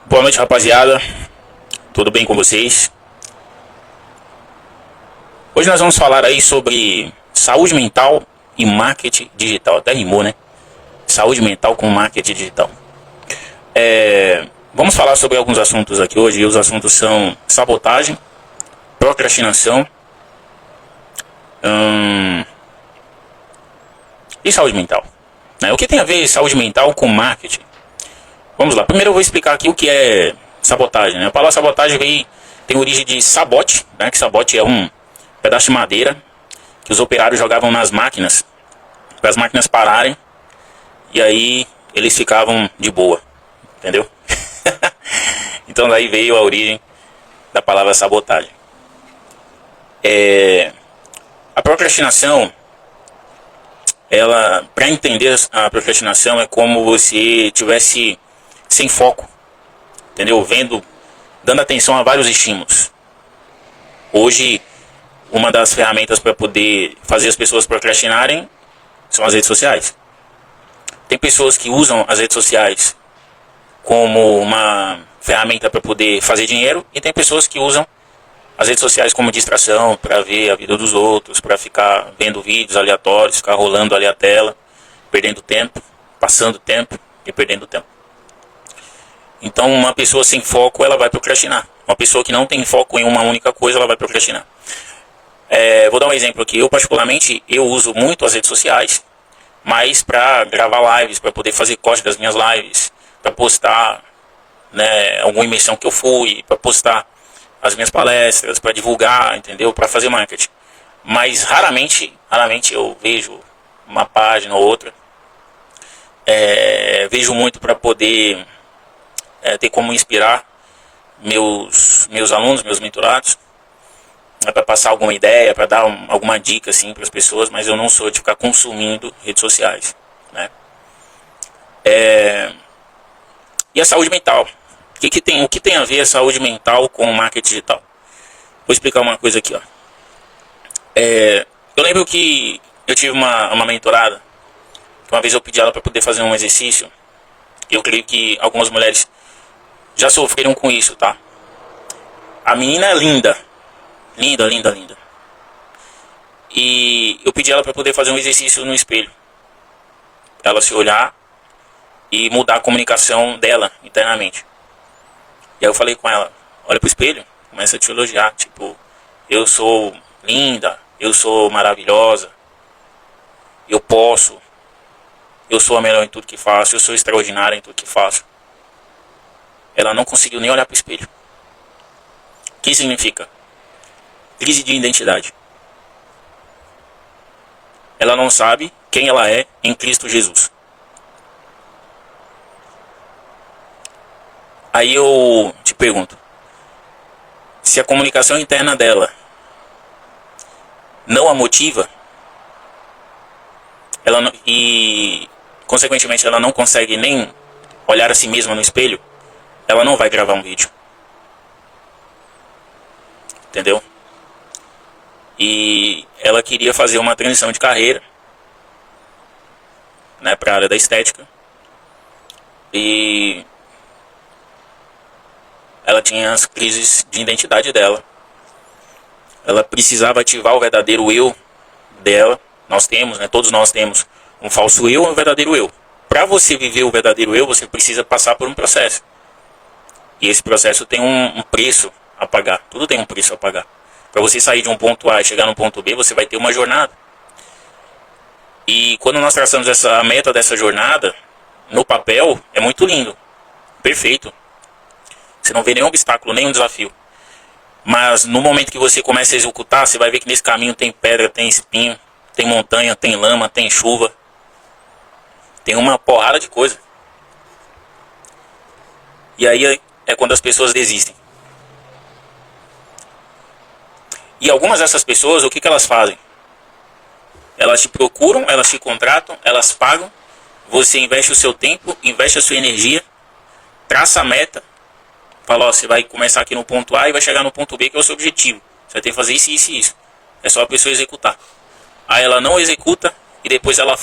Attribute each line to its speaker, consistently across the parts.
Speaker 1: Boa noite, rapaziada. Tudo bem com vocês? Hoje nós vamos falar aí sobre saúde mental e marketing digital. Até rimou, né? Saúde mental com marketing digital. Vamos falar sobre alguns assuntos aqui hoje. E os assuntos são sabotagem, procrastinação e saúde mental. O que tem a ver saúde mental com marketing? Vamos lá. Primeiro eu vou explicar aqui o que é sabotagem. A palavra sabotagem tem origem de sabote, que sabote é um pedaço de madeira que os operários jogavam nas máquinas para as máquinas pararem e aí eles ficavam de boa, entendeu? Então daí veio a origem da palavra sabotagem. A procrastinação, para entender a procrastinação, é como você tivesse sem foco, entendeu? Dando atenção a vários estímulos. Hoje, uma das ferramentas para poder fazer as pessoas procrastinarem são as redes sociais. Tem pessoas que usam as redes sociais como uma ferramenta para poder fazer dinheiro, e tem pessoas que usam as redes sociais como distração, para ver a vida dos outros, para ficar vendo vídeos aleatórios, ficar rolando ali a tela, perdendo tempo, passando tempo e perdendo tempo. Então uma pessoa sem foco, ela vai procrastinar. Uma pessoa que não tem foco em uma única coisa, ela vai procrastinar. Vou dar um exemplo aqui. Eu particularmente, eu uso muito as redes sociais, mas para gravar lives, para poder fazer corte das minhas lives, para postar alguma imersão que eu fui, para postar as minhas palestras, para divulgar, entendeu? Para fazer marketing. Mas raramente eu vejo uma página ou outra. Vejo muito para poder ter como inspirar meus alunos, meus mentorados, para passar alguma ideia, para dar alguma dica assim para as pessoas, mas eu não sou de ficar consumindo redes sociais, né? E a saúde mental? O que tem a ver a saúde mental com o marketing digital? Vou explicar uma coisa aqui, ó. Eu lembro que eu tive uma mentorada, que uma vez eu pedi ela para poder fazer um exercício. Eu creio que algumas mulheres já sofreram com isso, tá? A menina é linda. Linda, linda, linda. E eu pedi ela para poder fazer um exercício no espelho. Ela se olhar e mudar a comunicação dela internamente. E aí eu falei com ela, olha pro espelho, começa a te elogiar. Tipo, eu sou linda, eu sou maravilhosa, eu posso, eu sou a melhor em tudo que faço, eu sou extraordinária em tudo que faço. Ela não conseguiu nem olhar para o espelho. O que significa? Crise de identidade. Ela não sabe quem ela é em Cristo Jesus. Aí eu te pergunto, se a comunicação interna dela não a motiva, e consequentemente ela não consegue nem olhar a si mesma no espelho, ela não vai gravar um vídeo. Entendeu? E ela queria fazer uma transição de carreira, para a área da estética. E ela tinha as crises de identidade dela. Ela precisava ativar o verdadeiro eu dela. Nós temos, todos nós temos um falso eu e um verdadeiro eu. Para você viver o verdadeiro eu, você precisa passar por um processo. E esse processo tem um preço a pagar. Tudo tem um preço a pagar. Para você sair de um ponto A e chegar no ponto B, você vai ter uma jornada. E quando nós traçamos a meta dessa jornada, no papel, é muito lindo. Perfeito. Você não vê nenhum obstáculo, nenhum desafio. Mas no momento que você começa a executar, você vai ver que nesse caminho tem pedra, tem espinho, tem montanha, tem lama, tem chuva. Tem uma porrada de coisa. E aí é quando as pessoas desistem. E algumas dessas pessoas, o que elas fazem? Elas te procuram, elas te contratam, elas pagam. Você investe o seu tempo, investe a sua energia, traça a meta. Fala, você vai começar aqui no ponto A e vai chegar no ponto B, que é o seu objetivo. Você vai ter que fazer isso, isso e isso. É só a pessoa executar. Aí ela não executa e depois ela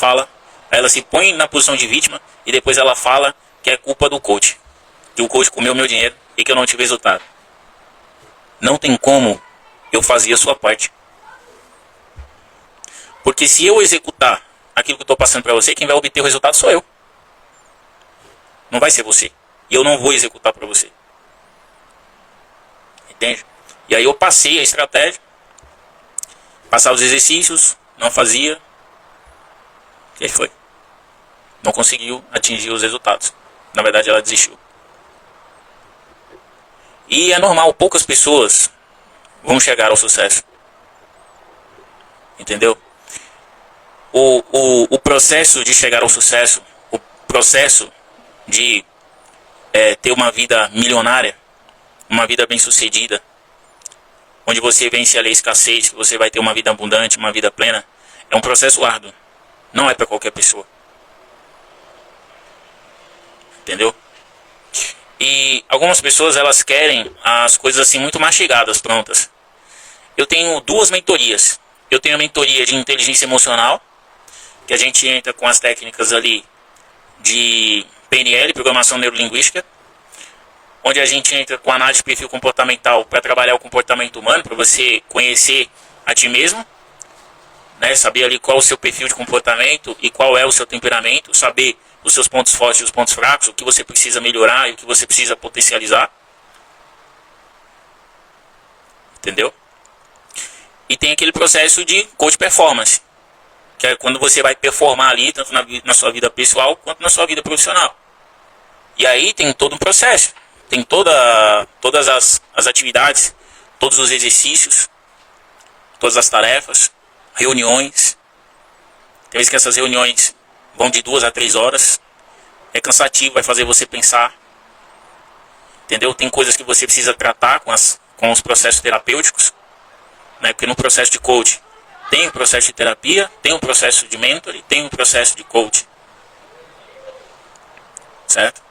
Speaker 1: põe na posição de vítima e depois ela fala que é culpa do coach. que o coach comeu meu dinheiro e que eu não tive resultado. Não tem como eu fazer a sua parte. Porque se eu executar aquilo que eu estou passando para você, quem vai obter o resultado sou eu. Não vai ser você. E eu não vou executar para você. Entende? E aí eu passei a estratégia, passava os exercícios, não fazia. E aí foi. Não conseguiu atingir os resultados. Na verdade ela desistiu. E é normal, poucas pessoas vão chegar ao sucesso. Entendeu? O processo de chegar ao sucesso, o processo de ter uma vida milionária, uma vida bem sucedida, onde você vence a lei escassez, que você vai ter uma vida abundante, uma vida plena, é um processo árduo. Não é para qualquer pessoa. Entendeu? E algumas pessoas, elas querem as coisas assim muito mastigadas, prontas. Eu tenho duas mentorias. Eu tenho a mentoria de inteligência emocional, que a gente entra com as técnicas ali de PNL, Programação Neurolinguística, onde a gente entra com a análise de perfil comportamental para trabalhar o comportamento humano, para você conhecer a ti mesmo, né? Saber ali qual é o seu perfil de comportamento e qual é o seu temperamento, saber os seus pontos fortes e os pontos fracos, o que você precisa melhorar e o que você precisa potencializar. Entendeu? E tem aquele processo de coach performance, que é quando você vai performar ali, tanto na sua vida pessoal quanto na sua vida profissional. E aí tem todo um processo, tem todas as atividades, todos os exercícios, todas as tarefas, reuniões. Tem vezes que essas reuniões vão de 2 a 3 horas. É cansativo, vai fazer você pensar. Entendeu? Tem coisas que você precisa tratar com os processos terapêuticos, né? Porque no processo de coach tem um processo de terapia, tem um processo de mentor e tem um processo de coach. Certo?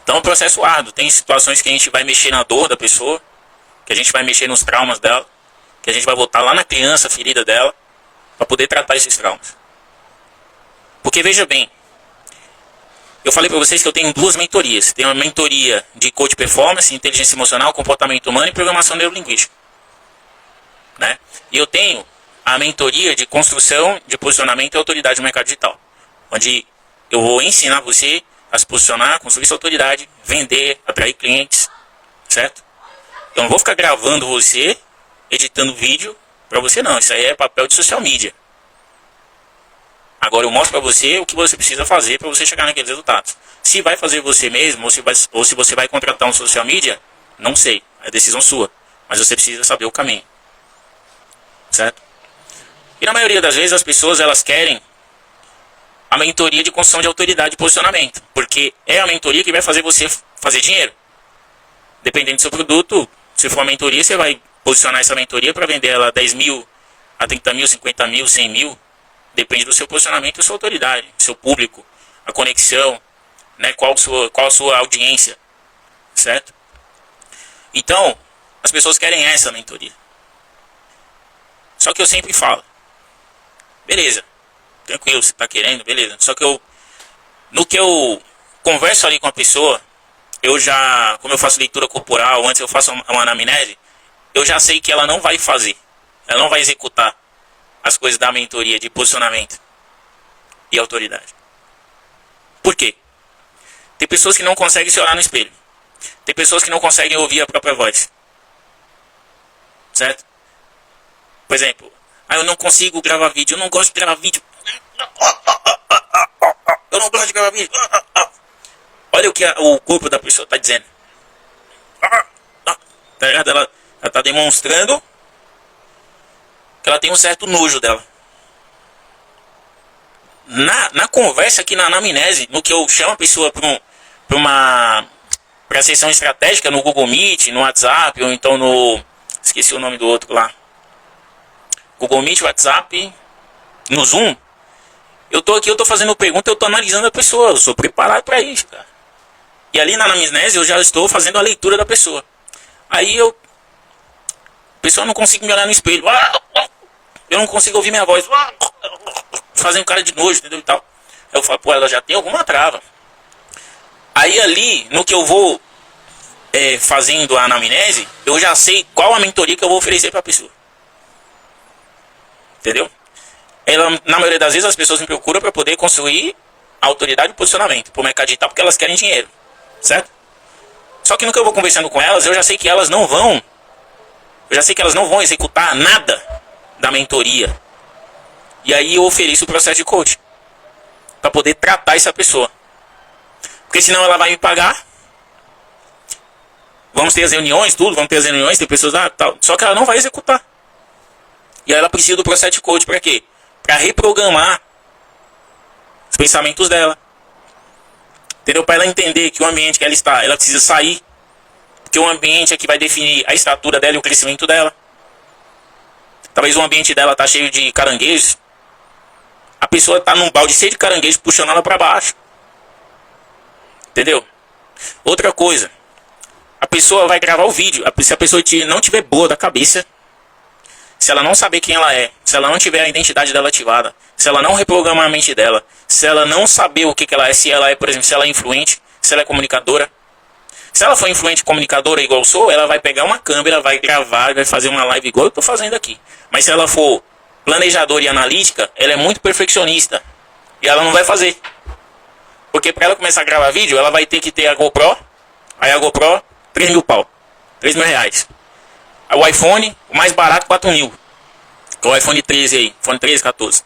Speaker 1: Então é um processo árduo. Tem situações que a gente vai mexer na dor da pessoa, que a gente vai mexer nos traumas dela, que a gente vai voltar lá na criança ferida dela, para poder tratar esses traumas. Porque veja bem, eu falei para vocês que eu tenho duas mentorias. Tenho uma mentoria de coach performance, inteligência emocional, comportamento humano e programação neurolinguística, né? E eu tenho a mentoria de construção de posicionamento e autoridade no mercado digital, onde eu vou ensinar você a se posicionar, construir sua autoridade, vender, atrair clientes, certo? Eu não vou ficar gravando você, editando vídeo para você não. Isso aí é papel de social media. Agora eu mostro para você o que você precisa fazer para você chegar naqueles resultados. Se vai fazer você mesmo ou se você vai contratar um social media, não sei. É decisão sua. Mas você precisa saber o caminho. Certo? E na maioria das vezes as pessoas, elas querem a mentoria de construção de autoridade e posicionamento. Porque é a mentoria que vai fazer você fazer dinheiro. Dependendo do seu produto, se for uma mentoria, você vai posicionar essa mentoria para vender ela a 10 mil, a 30 mil, 50 mil, 100 mil. Depende do seu posicionamento e sua autoridade, seu público, a conexão, né? Qual a sua audiência, certo? Então, as pessoas querem essa mentoria. Só que eu sempre falo, beleza, tranquilo, você está querendo, beleza. Só que no que eu converso ali com a pessoa, como eu faço leitura corporal, antes eu faço uma anamnese, eu já sei que ela não vai fazer, ela não vai executar as coisas da mentoria de posicionamento e autoridade. Por quê? Tem pessoas que não conseguem se olhar no espelho. Tem pessoas que não conseguem ouvir a própria voz. Certo? Por exemplo, eu não consigo gravar vídeo, eu não gosto de gravar vídeo. Eu não gosto de gravar vídeo. Olha o que o corpo da pessoa está dizendo. Tá ligado? Ela está demonstrando que ela tem um certo nojo dela. Na conversa aqui na anamnese, no que eu chamo a pessoa para a sessão estratégica no Google Meet, no WhatsApp, ou então esqueci o nome do outro lá. Google Meet, WhatsApp, no Zoom. Eu tô aqui, eu tô fazendo pergunta, eu tô analisando a pessoa, eu sou preparado para isso, cara. E ali na anamnese eu já estou fazendo a leitura da pessoa. Aí a pessoa não consigo me olhar no espelho. Eu não consigo ouvir minha voz. Fazendo cara de nojo, entendeu? E tal. Eu falo, ela já tem alguma trava. Aí ali, no que eu vou fazendo a anamnese, eu já sei qual a mentoria que eu vou oferecer para a pessoa. Entendeu? Na maioria das vezes as pessoas me procuram para poder construir a autoridade e posicionamento para o mercado digital, porque elas querem dinheiro, certo? Só que no que eu vou conversando com elas, eu já sei que elas não vão executar nada da mentoria. E aí eu ofereço o processo de coaching para poder tratar essa pessoa. Porque senão ela vai me pagar. Vamos ter as reuniões, tem pessoas lá, tal. Só que ela não vai executar. E aí ela precisa do processo de coaching para quê? Para reprogramar os pensamentos dela. Entendeu? Para ela entender que o ambiente que ela está, ela precisa sair. Porque o ambiente é que vai definir a estatura dela e o crescimento dela. Talvez o ambiente dela tá cheio de caranguejos. A pessoa tá num balde cheio de caranguejos puxando ela para baixo. Entendeu? Outra coisa. A pessoa vai gravar o vídeo. Se a pessoa não tiver boa da cabeça, se ela não saber quem ela é, se ela não tiver a identidade dela ativada, se ela não reprogramar a mente dela, se ela não saber o que ela é, se ela é, por exemplo, se ela é influente, se ela é comunicadora. Se ela for influente comunicadora igual eu sou, ela vai pegar uma câmera, vai gravar, vai fazer uma live igual eu estou fazendo aqui. Mas se ela for planejadora e analítica, ela é muito perfeccionista. E ela não vai fazer. Porque para ela começar a gravar vídeo, ela vai ter que ter a GoPro. Aí a GoPro, 3 mil pau. 3 mil reais. Aí o iPhone, o mais barato, 4 mil. O iPhone 13 aí, iPhone 13, 14.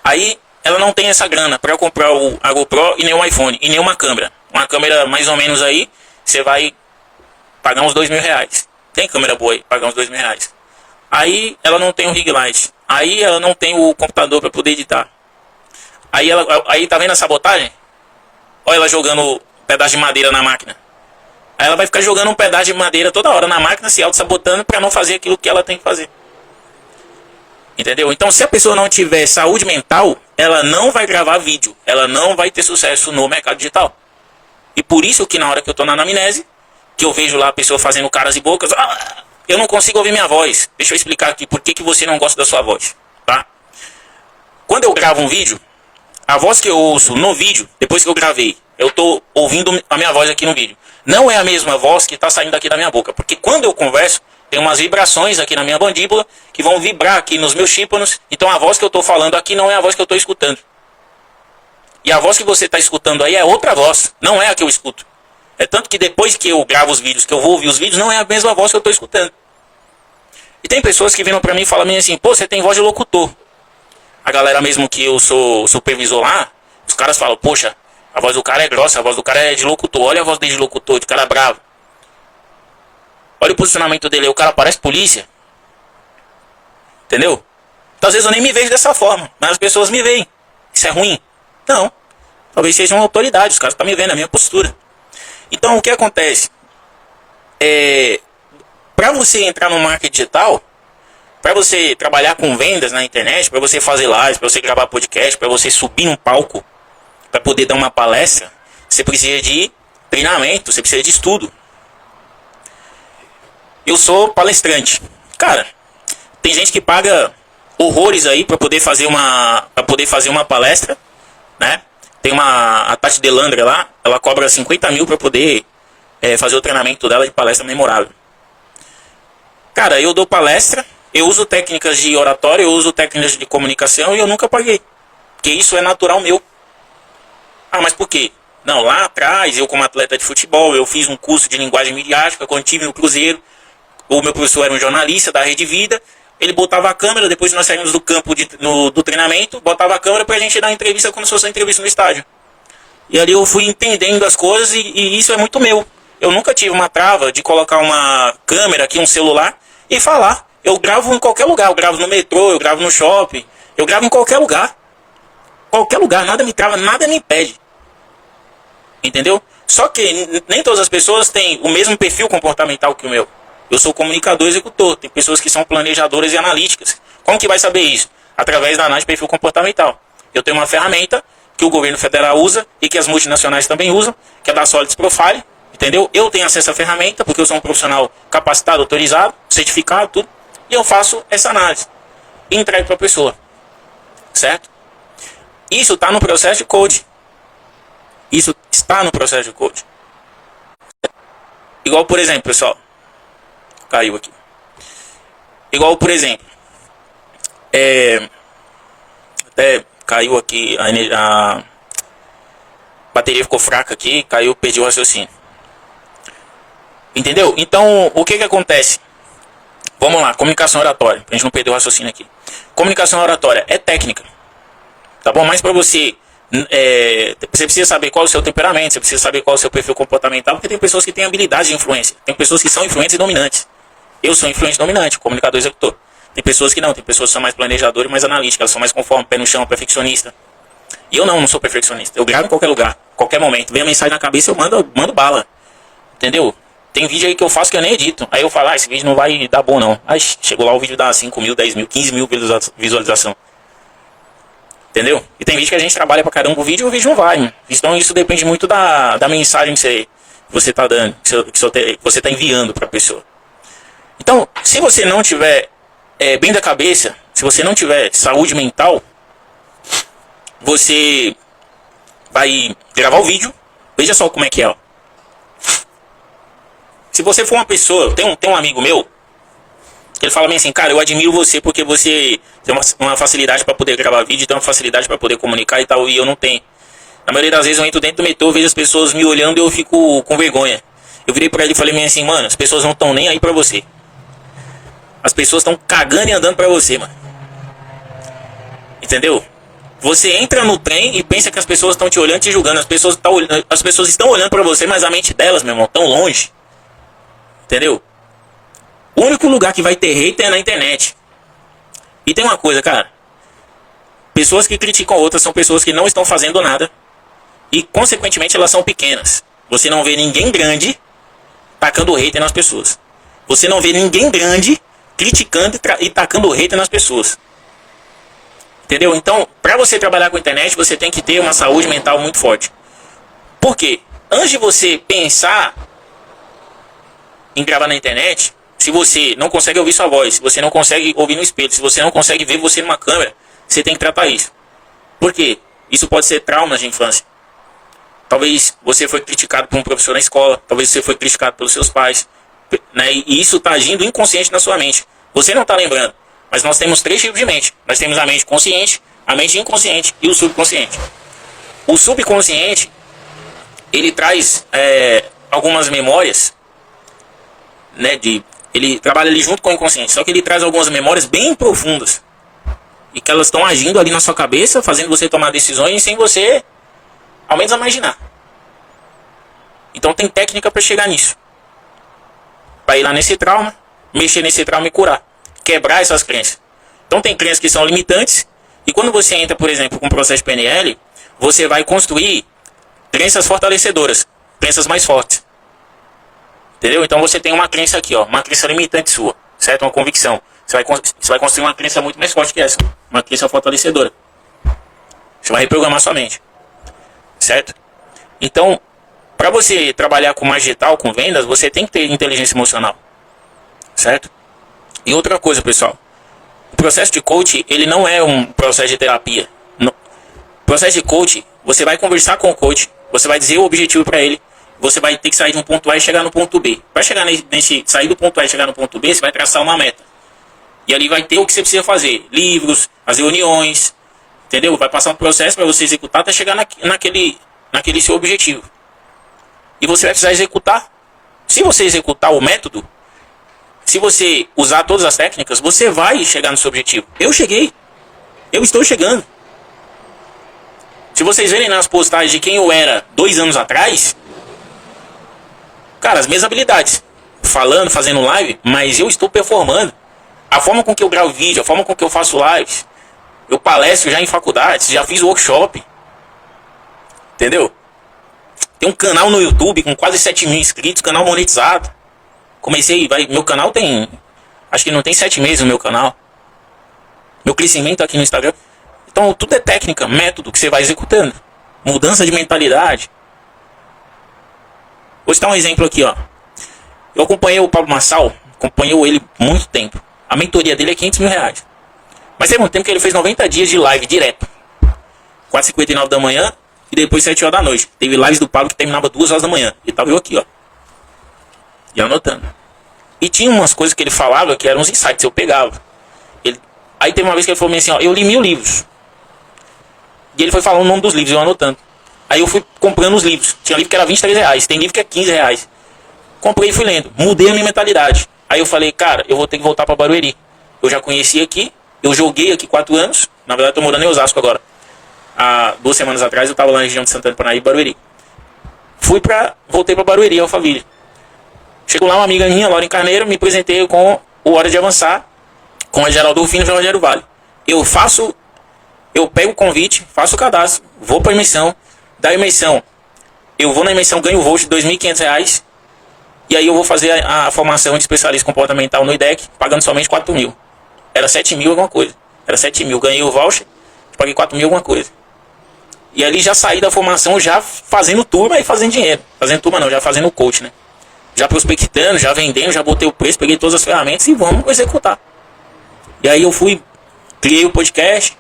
Speaker 1: Aí ela não tem essa grana para comprar a GoPro e nem o iPhone, e nem uma câmera. Uma câmera mais ou menos aí, você vai pagar uns 2 mil reais. Tem câmera boa aí, pagar uns 2 mil reais. Aí ela não tem o ring light. Aí ela não tem o computador para poder editar. Aí tá vendo a sabotagem? Olha ela jogando um pedaço de madeira na máquina. Aí ela vai ficar jogando um pedaço de madeira toda hora na máquina, se auto-sabotando para não fazer aquilo que ela tem que fazer. Entendeu? Então, se a pessoa não tiver saúde mental, ela não vai gravar vídeo. Ela não vai ter sucesso no mercado digital. E por isso que na hora que eu tô na anamnese, que eu vejo lá a pessoa fazendo caras e bocas, eu não consigo ouvir minha voz. Deixa eu explicar aqui por que você não gosta da sua voz, tá? Quando eu gravo um vídeo, a voz que eu ouço no vídeo, depois que eu gravei, eu tô ouvindo a minha voz aqui no vídeo. Não é a mesma voz que tá saindo aqui da minha boca, porque quando eu converso, tem umas vibrações aqui na minha mandíbula que vão vibrar aqui nos meus tímpanos. Então a voz que eu tô falando aqui não é a voz que eu tô escutando. E a voz que você está escutando aí é outra voz, não é a que eu escuto. É tanto que depois que eu gravo os vídeos, que eu vou ouvir os vídeos, não é a mesma voz que eu estou escutando. E tem pessoas que viram para mim e falam assim, pô, você tem voz de locutor. A galera mesmo que eu sou supervisor lá, os caras falam, poxa, a voz do cara é grossa, a voz do cara é de locutor. Olha a voz dele de locutor, de cara bravo. Olha o posicionamento dele, o cara parece polícia. Entendeu? Então, às vezes eu nem me vejo dessa forma, mas as pessoas me veem. Isso é ruim? Não. Talvez seja uma autoridade, os caras estão me vendo, a minha postura. Então, o que acontece? Para você entrar no marketing digital, para você trabalhar com vendas na internet, para você fazer lives, para você gravar podcast, para você subir num palco, para poder dar uma palestra, você precisa de treinamento, você precisa de estudo. Eu sou palestrante. Cara, tem gente que paga horrores aí para poder fazer uma palestra, né? Tem a Tati Delandra lá, ela cobra 50 mil para poder fazer o treinamento dela de palestra memorável. Cara, eu dou palestra, eu uso técnicas de oratória, eu uso técnicas de comunicação e eu nunca paguei. Porque isso é natural meu. Ah, mas por quê? Não, lá atrás, eu como atleta de futebol, eu fiz um curso de linguagem midiática, quando tive no Cruzeiro. O meu professor era um jornalista da Rede Vida. Ele botava a câmera, depois nós saímos do campo do treinamento, botava a câmera pra gente dar entrevista como se fosse uma entrevista no estádio. E ali eu fui entendendo as coisas e isso é muito meu. Eu nunca tive uma trava de colocar uma câmera aqui, um celular e falar. Eu gravo em qualquer lugar, eu gravo no metrô, eu gravo no shopping, eu gravo em qualquer lugar. Qualquer lugar, nada me trava, nada me impede. Entendeu? Só que nem todas as pessoas têm o mesmo perfil comportamental que o meu. Eu sou comunicador executor. Tem pessoas que são planejadoras e analíticas. Como que vai saber isso? Através da análise de perfil comportamental. Eu tenho uma ferramenta que o governo federal usa e que as multinacionais também usam, que é da Solids Profile. Entendeu? Eu tenho acesso à ferramenta porque eu sou um profissional capacitado, autorizado, certificado, tudo. E eu faço essa análise e entrego para a pessoa. Certo? Isso está no processo de coaching. Isso está no processo de coaching. Igual, por exemplo, pessoal. Caiu aqui. Igual, por exemplo. Até caiu aqui. A bateria ficou fraca aqui. Caiu, perdi o raciocínio. Entendeu? Então, o que acontece? Vamos lá, comunicação oratória. Pra gente não perder o raciocínio aqui. Comunicação oratória é técnica. Tá bom? Mas pra você... você precisa saber qual é o seu temperamento, você precisa saber qual é o seu perfil comportamental, porque tem pessoas que têm habilidade de influência, tem pessoas que são influentes e dominantes. Eu sou influente e dominante, comunicador executor. Tem pessoas que não, tem pessoas que são mais planejadores e mais analíticas, elas são mais conforme, pé no chão, perfeccionista. E eu não sou perfeccionista, eu gravo em qualquer lugar, qualquer momento, vem a mensagem na cabeça, eu mando bala. Entendeu? Tem vídeo aí que eu faço que eu nem edito, aí eu falo, esse vídeo não vai dar bom não. Aí chegou lá, o vídeo dá 5 mil, 10 mil, 15 mil visualização. Entendeu? E tem vídeo que a gente trabalha pra caramba o vídeo e o vídeo não vai, mano. Então isso depende muito da mensagem que você tá dando, que você tá enviando pra pessoa. Então, se você não tiver bem da cabeça, se você não tiver saúde mental, você vai gravar o vídeo, veja só como é que é, ó. Se você for uma pessoa, tem um amigo meu, ele fala bem assim, cara, eu admiro você porque você tem uma facilidade para poder gravar vídeo, tem uma facilidade para poder comunicar e tal, e eu não tenho. Na maioria das vezes eu entro dentro do metrô, vejo as pessoas me olhando e eu fico com vergonha. Eu virei pra ele e falei bem assim, mano, as pessoas não estão nem aí pra você. As pessoas estão cagando e andando pra você, mano. Entendeu? Você entra no trem e pensa que as pessoas estão te olhando, te julgando. As pessoas estão olhando pra você, mas a mente delas, meu irmão, tão longe. Entendeu? O único lugar que vai ter hater é na internet. E tem uma coisa, cara. Pessoas que criticam outras são pessoas que não estão fazendo nada. E, consequentemente, elas são pequenas. Você não vê ninguém grande tacando hater nas pessoas. Você não vê ninguém grande criticando e tacando hater nas pessoas. Entendeu? Então, para você trabalhar com a internet, você tem que ter uma saúde mental muito forte. Por quê? Antes de você pensar em gravar na internet, se você não consegue ouvir sua voz, se você não consegue ouvir no espelho, se você não consegue ver você numa câmera, você tem que tratar isso. Por quê? Isso pode ser traumas de infância. Talvez você foi criticado por um professor na escola, talvez você foi criticado pelos seus pais, né? E isso está agindo inconsciente na sua mente. Você não está lembrando, mas nós temos 3 tipos de mente. Nós temos a mente consciente, a mente inconsciente e o subconsciente. O subconsciente, ele traz algumas memórias, né? Ele trabalha ali junto com o inconsciente, só que ele traz algumas memórias bem profundas. E que elas estão agindo ali na sua cabeça, fazendo você tomar decisões sem você, ao menos, imaginar. Então tem técnica para chegar nisso. Para ir lá nesse trauma, mexer nesse trauma e curar. Quebrar essas crenças. Então tem crenças que são limitantes. E quando você entra, por exemplo, com o processo de PNL, você vai construir crenças fortalecedoras. Crenças mais fortes. Entendeu? Então você tem uma crença aqui, ó, uma crença limitante sua. Certo? Uma convicção. Você vai construir uma crença muito mais forte que essa. Uma crença fortalecedora. Você vai reprogramar sua mente. Certo? Então, para você trabalhar com marketing digital, com vendas, você tem que ter inteligência emocional. Certo? E outra coisa, pessoal. O processo de coaching, ele não é um processo de terapia. No processo de coaching, você vai conversar com o coach, você vai dizer o objetivo para ele, você vai ter que sair de um ponto A e chegar no ponto B. Para chegar sair do ponto A e chegar no ponto B, você vai traçar uma meta. E ali vai ter o que você precisa fazer. Livros, as reuniões, entendeu? Vai passar um processo para você executar até chegar naquele seu objetivo. E você vai precisar executar. Se você executar o método, se você usar todas as técnicas, você vai chegar no seu objetivo. Eu cheguei. Eu estou chegando. Se vocês verem nas postagens de quem eu era 2 anos atrás, cara, as mesmas habilidades. Falando, fazendo live, mas eu estou performando. A forma com que eu gravo vídeo, a forma com que eu faço lives. Eu palestro já em faculdades, já fiz workshop. Entendeu? Tem um canal no YouTube com quase 7 mil inscritos, canal monetizado. Comecei, meu canal tem, acho que não tem 7 meses no meu canal. Meu crescimento aqui no Instagram. Então tudo é técnica, método que você vai executando. Mudança de mentalidade. Vou citar um exemplo aqui, ó. Eu acompanhei o Pablo Marçal, acompanhei ele muito tempo. A mentoria dele é 500 mil reais. Mas teve um tempo que ele fez 90 dias de live direto. 4h59 da manhã e depois 7 horas da noite. Teve lives do Pablo que terminava 2 horas da manhã. Ele tava eu aqui, ó. Ia anotando. E tinha umas coisas que ele falava que eram uns insights, eu pegava. Aí teve uma vez que ele falou assim, ó, eu li 1000 livros. E ele foi falando o nome dos livros, eu anotando. Aí eu fui comprando os livros. Tinha livro que era R$23, tem livro que é R$15. Comprei e fui lendo. Mudei a minha mentalidade. Aí eu falei, cara, eu vou ter que voltar pra Barueri. Eu já conheci aqui, eu joguei aqui 4 anos. Na verdade, eu tô morando em Osasco agora. Há 2 semanas atrás eu tava lá na região de Santana do Parnaíba, Barueri. Voltei pra Barueri, Alphaville. Chegou lá uma amiga minha, Laura Carneiro, me apresentei com o Hora de Avançar, com a Geraldo Rufino e o Rogério Vale. Eu pego o convite, faço o cadastro, vou pra imersão. Da imersão, eu vou na imersão, ganho o voucher de R$2.500. E aí eu vou fazer a formação de especialista comportamental no IDEC, pagando somente 4.000. Era 7.000 alguma coisa. Era 7.000, ganhei o voucher, paguei 4.000 alguma coisa. E ali já saí da formação já fazendo turma e fazendo dinheiro. Fazendo turma não, já fazendo coach, né? Já prospectando, já vendendo, já botei o preço, peguei todas as ferramentas e vamos executar. E aí eu criei o podcast.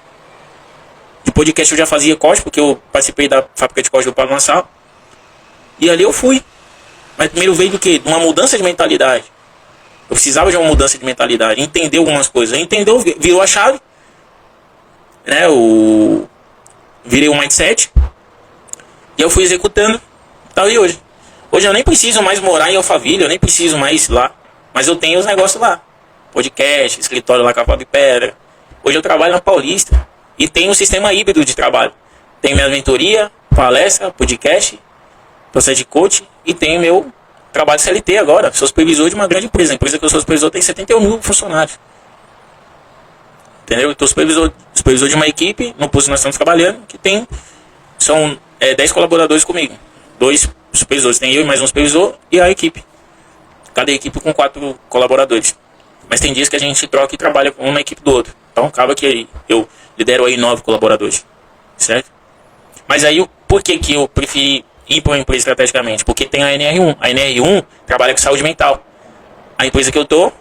Speaker 1: De podcast eu já fazia código, porque eu participei da fábrica de código do Pablo Nassau. E ali eu fui. Mas primeiro veio do quê? De uma mudança de mentalidade. Eu precisava de uma mudança de mentalidade, entender algumas coisas. Entendeu, virou a chave. Né? Virei o mindset. E eu fui executando. Tá, e hoje? Hoje eu nem preciso mais morar em Alphaville, eu nem preciso mais ir lá. Mas eu tenho os negócios lá. Podcast, escritório lá com a Fábio Pedra. Hoje eu trabalho na Paulista. E tenho um sistema híbrido de trabalho. Tenho minha mentoria, palestra, podcast, processo de coach. E tenho meu trabalho CLT agora. Sou supervisor de uma grande empresa. A empresa que eu sou supervisor tem 71 mil funcionários. Entendeu? Estou supervisor de uma equipe, no posto que nós estamos trabalhando, que são 10 colaboradores comigo. 2 supervisores. Tem eu e mais um supervisor e a equipe. Cada equipe com 4 colaboradores. Mas tem dias que a gente troca e trabalha com um na equipe do outro. Então acaba que eu lidero aí 9 colaboradores. Certo? Mas aí, por que eu preferi ir para uma empresa estrategicamente? Porque tem a NR1. A NR1 trabalha com saúde mental. A empresa que eu tô,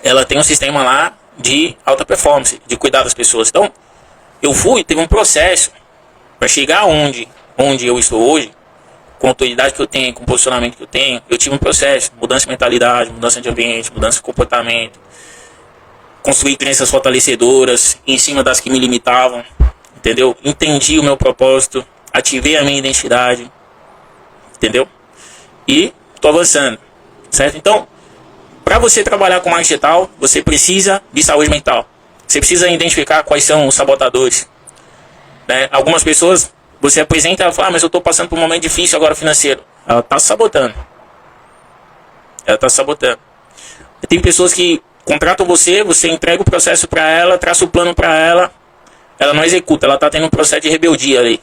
Speaker 1: ela tem um sistema lá de alta performance, de cuidar das pessoas. Então, teve um processo para chegar onde eu estou hoje, com a autoridade que eu tenho, com o posicionamento que eu tenho. Eu tive um processo, mudança de mentalidade, mudança de ambiente, mudança de comportamento, construir crenças fortalecedoras em cima das que me limitavam, entendeu? Entendi o meu propósito, ativei a minha identidade, entendeu? E tô avançando, certo? Então, para você trabalhar com marketing digital, você precisa de saúde mental. Você precisa identificar quais são os sabotadores. Né? Algumas pessoas, você apresenta e fala, mas eu estou passando por um momento difícil agora financeiro. Ela está sabotando. Tem pessoas que contratam você entrega o processo para ela, traça o plano para ela não executa, ela está tendo um processo de rebeldia ali.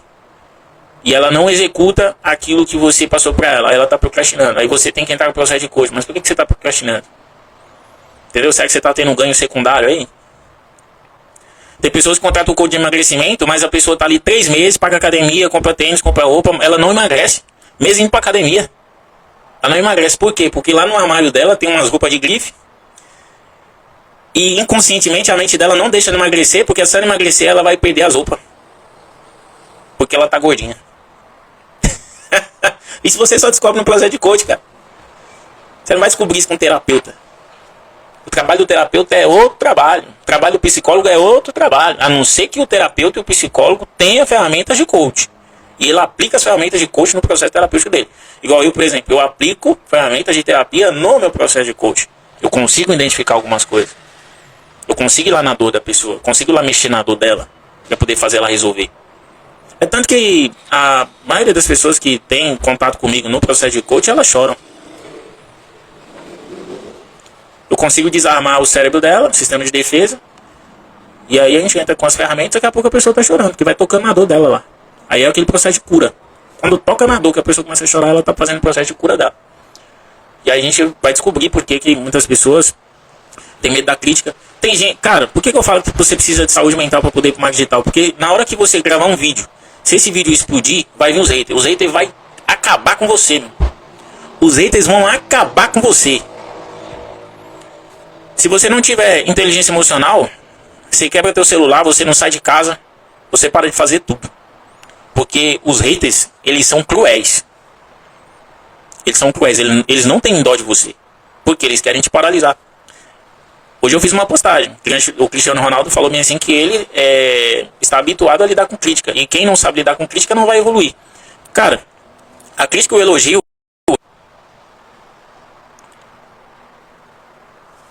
Speaker 1: E ela não executa aquilo que você passou para ela. Ela está procrastinando. Aí você tem que entrar no processo de coach. Mas por que você está procrastinando? Entendeu? Será que você está tendo um ganho secundário aí? Tem pessoas que contratam o coach de emagrecimento, mas a pessoa está ali 3 meses, paga academia, compra tênis, compra roupa. Ela não emagrece. Mesmo indo para academia. Ela não emagrece. Por quê? Porque lá no armário dela tem umas roupas de grife. E inconscientemente a mente dela não deixa de emagrecer. Porque se ela emagrecer, ela vai perder as roupas. Porque ela está gordinha. E se você só descobre no processo de coach, cara, você não vai descobrir isso com um terapeuta. O trabalho do terapeuta é outro trabalho. O trabalho do psicólogo é outro trabalho. A não ser que o terapeuta e o psicólogo tenham ferramentas de coach. E ele aplica as ferramentas de coach no processo terapêutico dele. Igual eu, por exemplo, eu aplico ferramentas de terapia no meu processo de coach. Eu consigo identificar algumas coisas. Eu consigo ir lá na dor da pessoa. Eu consigo ir lá mexer na dor dela. Para poder fazer ela resolver. É tanto que a maioria das pessoas que tem contato comigo no processo de coach, elas choram. Eu consigo desarmar o cérebro dela, o sistema de defesa. E aí a gente entra com as ferramentas, daqui a pouco a pessoa está chorando, porque vai tocando na dor dela lá. Aí é aquele processo de cura. Quando toca na dor que a pessoa começa a chorar, ela está fazendo o processo de cura dela. E aí a gente vai descobrir por que muitas pessoas têm medo da crítica. Tem gente, cara, por que eu falo que você precisa de saúde mental para poder ir para o marketing digital? Porque na hora que você gravar um vídeo, se esse vídeo explodir, vai vir os haters. Os haters vão acabar com você, meu. Os haters vão acabar com você. Se você não tiver inteligência emocional, você quebra teu celular, você não sai de casa, você para de fazer tudo. Porque os haters, eles são cruéis. Eles são cruéis, eles não têm dó de você. Porque eles querem te paralisar. Hoje eu fiz uma postagem. O Cristiano Ronaldo falou bem assim que ele está habituado a lidar com crítica. E quem não sabe lidar com crítica não vai evoluir. Cara, a crítica e o elogio...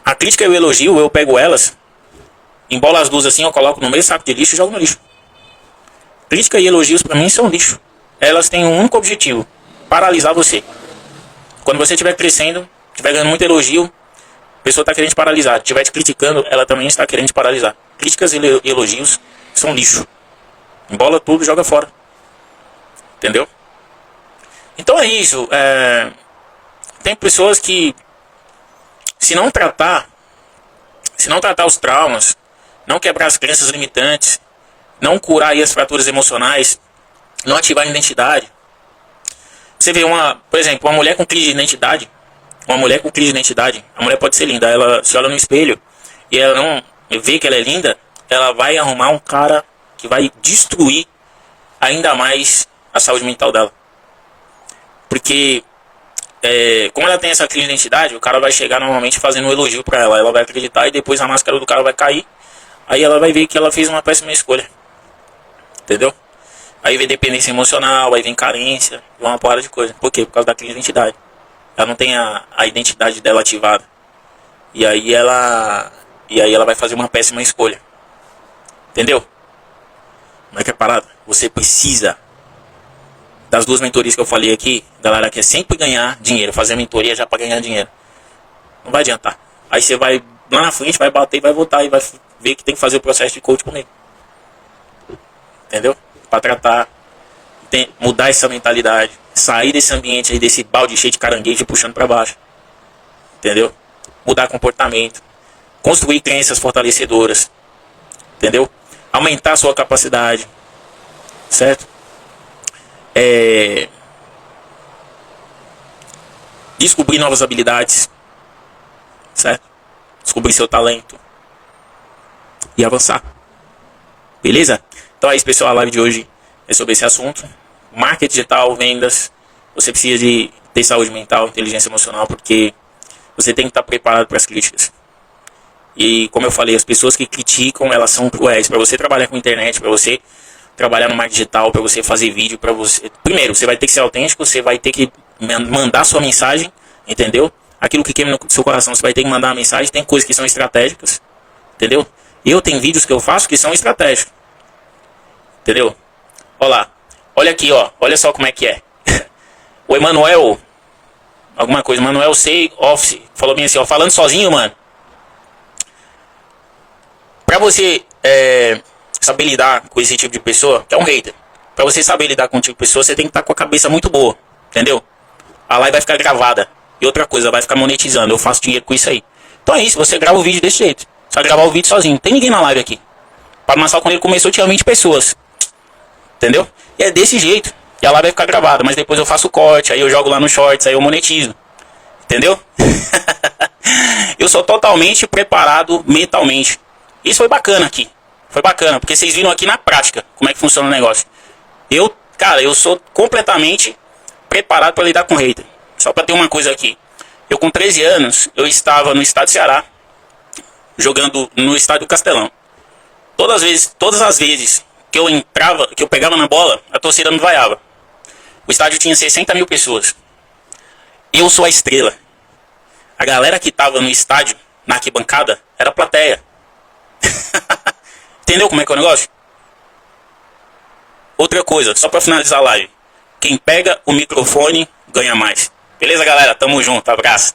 Speaker 1: A crítica e o elogio, eu pego elas, embolo as duas assim, eu coloco no meio saco de lixo e jogo no lixo. Crítica e elogios pra mim são lixo. Elas têm um único objetivo: paralisar você. Quando você estiver crescendo, estiver ganhando muito elogio, a pessoa está querendo te paralisar. Estiver te criticando, ela também está querendo te paralisar. Críticas e elogios são lixo. Embola tudo e joga fora. Entendeu? Então é isso. Tem pessoas que, se não tratar os traumas, não quebrar as crenças limitantes, não curar aí as fraturas emocionais, não ativar a identidade. Você vê por exemplo, uma mulher com crise de identidade, a mulher pode ser linda, ela se olha no espelho e ela não vê que ela é linda, ela vai arrumar um cara que vai destruir ainda mais a saúde mental dela. Porque como ela tem essa crise de identidade, o cara vai chegar normalmente fazendo um elogio pra ela. Ela vai acreditar e depois a máscara do cara vai cair. Aí ela vai ver que ela fez uma péssima escolha. Entendeu? Aí vem dependência emocional, aí vem carência, uma porrada de coisa. Por quê? Por causa da crise de identidade. Ela não tem a identidade dela ativada. E aí ela vai fazer uma péssima escolha. Entendeu? Como é que é a parada? Você precisa das duas mentorias que eu falei aqui. Galera quer sempre ganhar dinheiro, fazer a mentoria já para ganhar dinheiro. Não vai adiantar. Aí você vai lá na frente, vai bater e vai voltar e vai ver que tem que fazer o processo de coach comigo. Entendeu? Para tratar, mudar essa mentalidade, sair desse ambiente aí, desse balde cheio de caranguejo puxando para baixo. Entendeu? Mudar comportamento, construir crenças fortalecedoras. Entendeu? Aumentar a sua capacidade. Certo? Descobrir novas habilidades, certo? Descobrir seu talento e avançar. Beleza? Então é isso, pessoal. A live de hoje é sobre esse assunto: marketing digital, vendas. Você precisa de ter saúde mental, inteligência emocional, porque você tem que estar preparado para as críticas. E como eu falei, as pessoas que criticam, elas são cruéis. Para você trabalhar com internet, para você trabalhar no marketing digital, para você fazer vídeo, para você... Primeiro, você vai ter que ser autêntico, você vai ter que mandar sua mensagem, entendeu? Aquilo que queima no seu coração, você vai ter que mandar uma mensagem. Tem coisas que são estratégicas, entendeu? Eu tenho vídeos que eu faço que são estratégicos, entendeu? Olha lá, olha aqui, ó, olha só como é que é. O Emanuel, alguma coisa, Emanuel Sei Office, falou bem assim, ó, falando sozinho, mano. Pra você saber lidar com esse tipo de pessoa, que é um hater, pra você saber lidar com esse tipo de pessoa, você tem que estar com a cabeça muito boa, entendeu? A live vai ficar gravada. E outra coisa, vai ficar monetizando. Eu faço dinheiro com isso aí. Então é isso, você grava o vídeo desse jeito. Você vai gravar o vídeo sozinho. Não tem ninguém na live aqui. Para Massal, quando ele começou, tinha 20 pessoas. Entendeu? E é desse jeito. E a live vai ficar gravada. Mas depois eu faço o corte, aí eu jogo lá no Shorts, aí eu monetizo. Entendeu? Eu sou totalmente preparado mentalmente. Isso foi bacana aqui. Foi bacana, porque vocês viram aqui na prática como é que funciona o negócio. Cara, eu sou completamente preparado para lidar com hater. Só para ter uma coisa aqui. Eu com 13 anos, eu estava no estado do Ceará, jogando no estádio do Castelão. Todas as vezes que eu entrava, que eu pegava na bola, a torcida me vaiava. O estádio tinha 60 mil pessoas. Eu sou a estrela. A galera que estava no estádio, na arquibancada, era a plateia. Entendeu como é que é o negócio? Outra coisa, só para finalizar a live. Quem pega o microfone ganha mais. Beleza, galera? Tamo junto. Abraço.